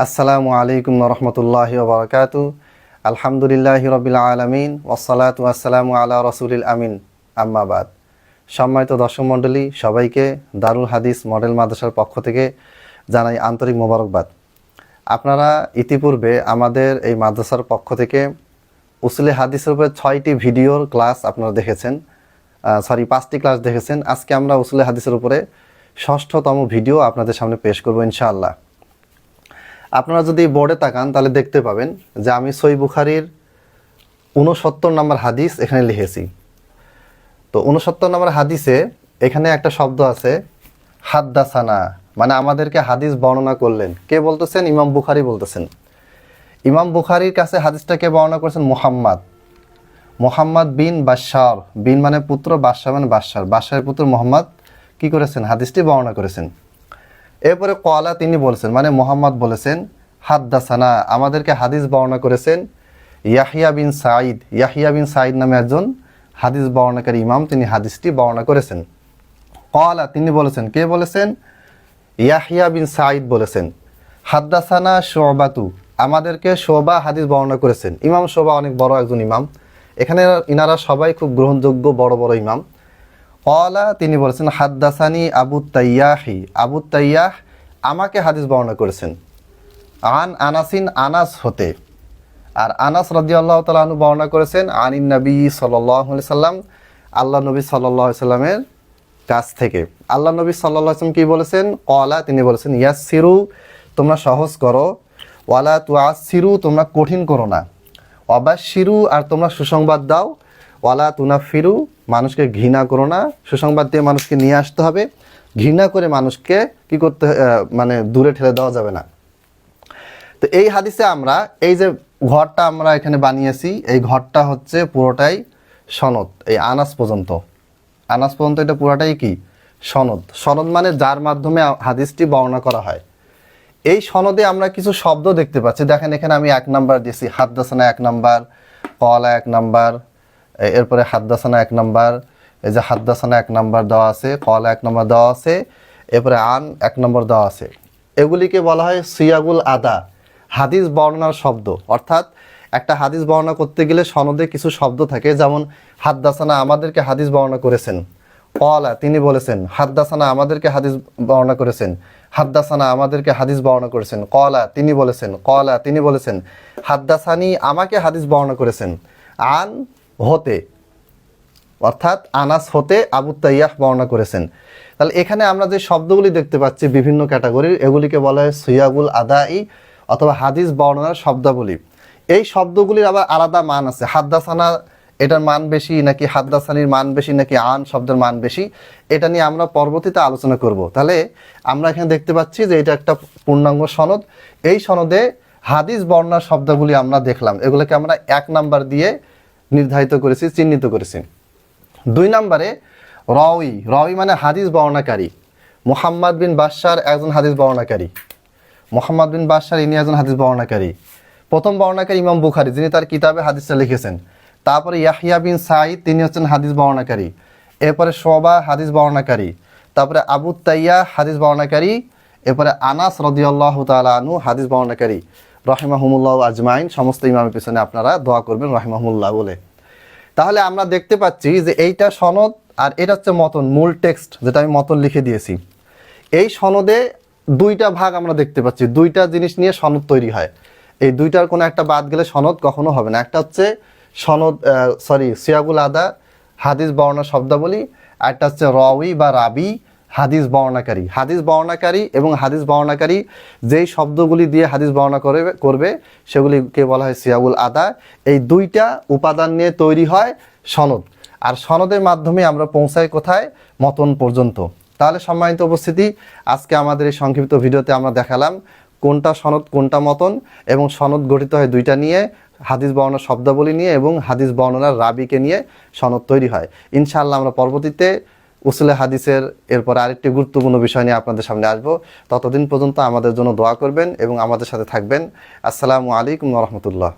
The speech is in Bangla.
আসসালামু আলাইকুম রহমতুল্লাহি ওয়া বারাকাতু। আলহামদুলিল্লাহি রাব্বিল আলামিন ওয়াসসালাতু ওয়াসসালামু আলা রাসূলিল আমিন, আম্মা বাদ। সম্মানিত দর্শক মণ্ডলী, সবাইকে দারুল হাদিস মডেল মাদ্রাসার পক্ষ থেকে জানাই আন্তরিক মোবারকবাদ। আপনারা ইতিপূর্বে আমাদের এই মাদ্রাসার পক্ষ থেকে উসুলে হাদিসের উপরে 6টি ভিডিওর ক্লাস আপনারা দেখেছেন, 5টি ক্লাস দেখেছেন। আজকে আমরা উসুলে হাদিসের উপরে 6ঠতম ভিডিও আপনাদের সামনে পেশ করব ইনশাআল্লাহ। আপনারা যদি বোর্ডে তাকান তাহলে দেখতে পাবেন যে আমি সহিহ বুখারীর 69 নম্বর হাদিস এখানে লিখেছি। তো 69 নম্বর হাদিসে এখানে একটা শব্দ আছে হাদ্দাসানা, মানে আমাদেরকে হাদিস বর্ণনা করলেন। কে বলতেছেন? ইমাম বুখারী বলতেছেন। ইমাম বুখারীর কাছে হাদিসটাকে বর্ণনা করেছেন মোহাম্মদ বিন বাশশার। বিন মানে পুত্র, বাশশার মানে বাশশার, বাশশারের পুত্র মোহাম্মদ কি করেছেন? হাদিসটি বর্ণনা করেছেন। এরপরে কলা তিনি বলেছেন, মানে মোহাম্মদ বলেছেন হাদ্দাসানা, আমাদেরকে হাদিস বর্ণনা করেছেন ইয়াহিয়া বিন সাঈদ। ইয়াহিয়া বিন সাঈদ নামে একজন হাদিস বর্ণনাকারী ইমাম, তিনি হাদিসটি বর্ণনা করেছেন। কলা তিনি বলেছেন, কে বলেছেন? ইয়াহিয়া বিন সাঈদ বলেছেন হাদ্দাসানা শুবাতু, আমাদেরকে শোবা হাদিস বর্ণনা করেছেন। ইমাম শোবা অনেক বড় একজন ইমাম, এখানে ইনারা সবাই খুব গ্রহণযোগ্য বড় বড় ইমাম। কলা তিনি বলেছেন হাদ্দাসানি আবু তাইয়াহি, আবু তাইয়াহ আমাকে হাদিস বর্ণনা করেছেন। আন আনাসিন, আনাস হতে, আর আনাস রাদিয়াল্লাহু তাআলা আনহু বর্ণনা করেছেন আনিন নবী সাল্লাল্লাহু আলাইহি সাল্লাম, আল্লাহ নবী সাল্লাল্লাহু আলাইহি সাল্লামের কাছ থেকে। আল্লাহ নবী সাল্লাল্লাহু আলাইহি সাল্লাম কি বলেছেন? কলা তিনি বলেছেন ইয়াসসিরু, তোমরা সহজ করো, ওয়ালা তুআসসিরু, তোমরা কঠিন করো না, ওয়াবাশশিরু, আর তোমরা সুসংবাদ দাও, ওয়ালা তুনাফিরু, মানুষকে ঘৃণা করো না। সুসংবাদ দিয়ে মানুষকে নিয়ে আসতে হবে, ঘৃণা করে মানুষকে কি করতে, মানে দূরে ঠেলে দেওয়া যাবে না। তো এই হাদিসে আমরা এই যে ঘরটা আমরা এখানে বানিয়েছি, এই ঘরটা হচ্ছে পুরোটাই সনদ, এই আনাস পর্যন্ত এটা পুরোটাই কি সনদ। সনদ মানে যার মাধ্যমে হাদিসটি বর্ণনা করা হয়। এই সনদে আমরা কিছু শব্দ দেখতে পাচ্ছি। দেখেন এখানে আমি 1 নাম্বার দিয়েছি, হাদ্দাসানা 1 নাম্বার, কলা 1 নাম্বার, এরপরে হাদ্দাসানা 1 নাম্বার, এই যে হাদ্দাসানা 1 নাম্বার দেওয়া আছে, কলা 1 নাম্বার দেওয়া আছে, এরপরে আন 1 নম্বর দেওয়া আছে। এগুলিকে বলা হয় সিয়াগুল আদা, হাদিস বর্ণনার শব্দ। অর্থাৎ একটা হাদিস বর্ণনা করতে গেলে সনদে কিছু শব্দ থাকে, যেমন হাদ্দাসানা আমাদেরকে হাদিস বর্ণনা করেছেন, কলা তিনি বলেছেন, হাদ্দাসানা আমাদেরকে হাদিস বর্ণনা করেছেন, হাদ্দাসানা আমাদেরকে হাদিস বর্ণনা করেছেন, কলা তিনি বলেছেন, কলা তিনি বলেছেন, হাদ্দাসানি আমাকে হাদিস বর্ণনা করেছেন, আন হতে, অর্থাৎ আনাস হতে আবু তাইয়াহ বর্ণনা করেছেন। তাহলে এখানে আমরা যে শব্দগুলি দেখতে পাচ্ছি বিভিন্ন ক্যাটাগরির, এগুলিকে বলা হয় সিয়াগুল আদাই অথবা হাদিস বর্ণনার শব্দাবলী। এই শব্দগুলির আবার আলাদা মান আছে। হাদ্দাসানা এটার মান বেশি নাকি হাদ্দাসানির মান বেশি নাকি আন শব্দের মান বেশি, এটা নিয়ে আমরা পরবর্তীতে আলোচনা করব। তাহলে আমরা এখানে দেখতে পাচ্ছি যে এটা একটা পূর্ণাঙ্গ সনদ। এই সনদে হাদিস বর্ণনার শব্দগুলি আমরা দেখলাম, এগুলোকে আমরা 1 নাম্বার দিয়ে নির্ধারিত করেছি, চিহ্নিত করেছি। 2 নম্বরে রাওয়ি মানে হাদিস বর্ণনাকারী। মোহাম্মদ বিন বাশশার একজন হাদিস বর্ণনাকারী, মোহাম্মদ বিন বাশশার ইনি একজন হাদিস বর্ণনাকারী। প্রথম বর্ণনাকারী ইমাম বুখারী, যিনি তার কিতাবে হাদিসটা লিখেছেন। তারপরে ইয়াহিয়া বিন সাঈদ, তিনি হচ্ছেন হাদিস বর্ণনাকারী। এরপরে শোবা হাদিস বর্ণনাকারী, তারপরে আবু তাইয়াহ হাদিস বর্ণনাকারী, এরপরে আনাস রাদিয়াল্লাহু তাআলা আনহু হাদিস বর্ণনাকারী। রাহিমাহুমুল্লাহ আজমাইন, সমস্ত ইমামের পিছনে আপনারা দোয়া করবেন রাহিমাহুমুল্লাহ বলে। তাহলে আমরা দেখতে পাচ্ছি যে এইটা সনদ আর এটা হচ্ছে মতন, মূল টেক্সট যেটা আমি মতন লিখে দিয়েছি। এই সনদে 2টা ভাগ আমরা দেখতে পাচ্ছি, 2টা জিনিস নিয়ে সনদ তৈরি হয়। এই 2টার কোনো একটা বাদ গেলে সনদ কখনো হবে না। একটা হচ্ছে সনদ সিয়াগুল আদা হাদিস বর্ণনা শব্দাবলী, আর একটা হচ্ছে রাওয়ি বা রাবি হাদিস বর্ণনাকারী। হাদিস বর্ণনাকারী এবং হাদিস বর্ণনাকারী যেই শব্দগুলি দিয়ে হাদিস বর্ণনা করবে সেগুলিকে বলা হয় সিয়াগুল আদা। এই 2টা উপাদান নিয়ে তৈরি হয় সনদ, আর সনদের মাধ্যমে আমরা পৌঁছাই কোথায়? মতন পর্যন্ত। তাহলে সম্মানিত উপস্থিতি, আজকে আমাদের এই সংক্ষিপ্ত ভিডিওতে আমরা দেখালাম কোনটা সনদ কোনটা মতন, এবং সনদ গঠিত হয় 2টা নিয়ে, হাদিস বর্ণনা শব্দাবলী নিয়ে এবং হাদিস বর্ণনার রাবিকে নিয়ে সনদ তৈরি হয়। ইনশাআল্লাহ আমরা পরবর্তীতে উসুলে হাদিসের এরপর আরেকটি গুরুত্বপূর্ণ বিষয় নিয়ে আপনাদের সামনে আসবো। ততদিন পর্যন্ত আমাদের জন্য দোয়া করবেন এবং আমাদের সাথে থাকবেন। আসসালামু আলাইকুম ওয়া রাহমাতুল্লাহ।